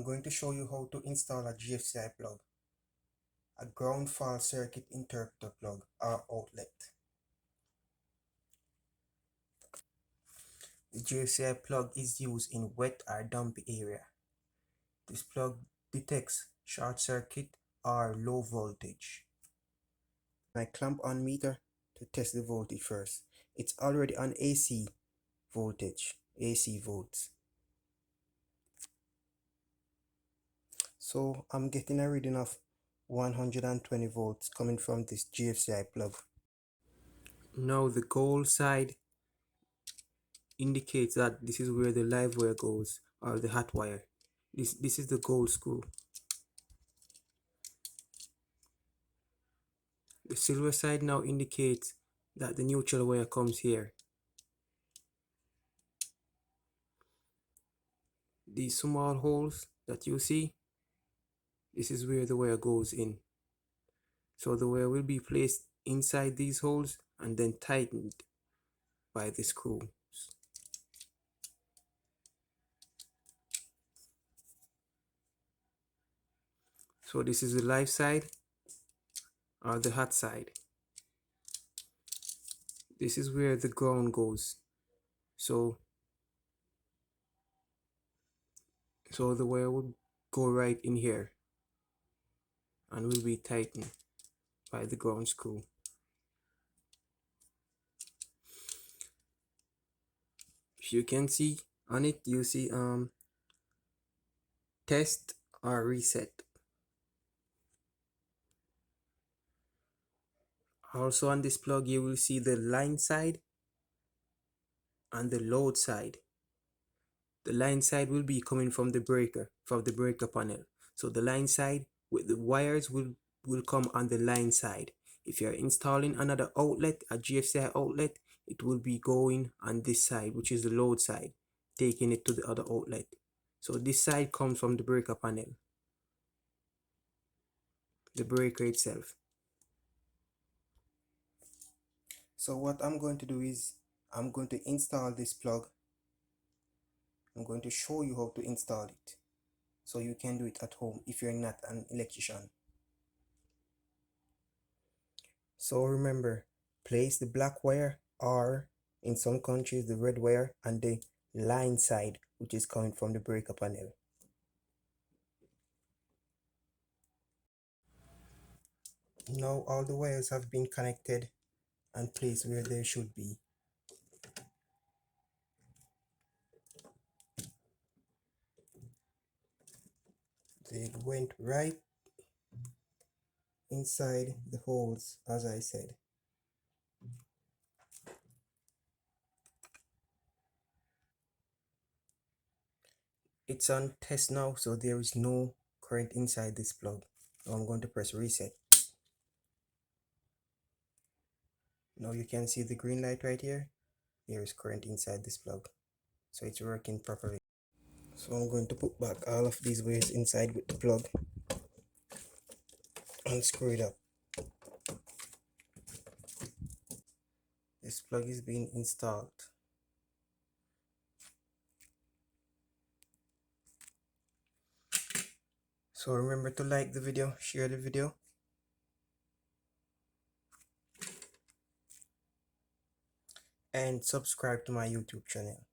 I'm going to show you how to install a GFCI plug, a ground fault circuit interpreter plug or outlet. The GFCI plug is used in wet or dumpy area. This plug detects short circuit or low voltage. I clamp on meter to test the voltage first. It's already on AC voltage, AC volts. So I'm getting a reading of 120 volts coming from this GFCI plug. Now the gold side indicates that this is where the live wire goes, or the hot wire. This is the gold screw. The silver side now indicates that the neutral wire comes here. These small holes that you see, this is where the wire goes in. So the wire will be placed inside these holes and then tightened by the screws. So this is the live side or the hot side. This is where the ground goes. So the wire would go right in here and will be tightened by the ground screw. If you can see on it, you see test or reset. Also on this plug you will see the line side and the load side. The line side will be coming from the breaker panel. So the line side with the wires will come on the line side. If you're installing another outlet, a GFCI outlet, it will be going on this side, which is the load side, taking it to the other outlet. So this side comes from the breaker panel, the breaker itself. So what I'm going to do is I'm going to install this plug. I'm going to show you how to install it so you can do it at home if you're not an electrician. So remember, place the black wire, or in some countries the red wire, on the line side, which is coming from the breaker panel. Now all the wires have been connected and placed where they should be. They went right inside the holes, as I said. It's on test now, so there is no current inside this plug. Now I'm going to press reset. Now you can see the green light right here. There is current inside this plug, so it's working properly. So I'm going to put back all of these wires inside with the plug and screw it up. This plug is being installed. So remember to like the video, share the video, and subscribe to my YouTube channel.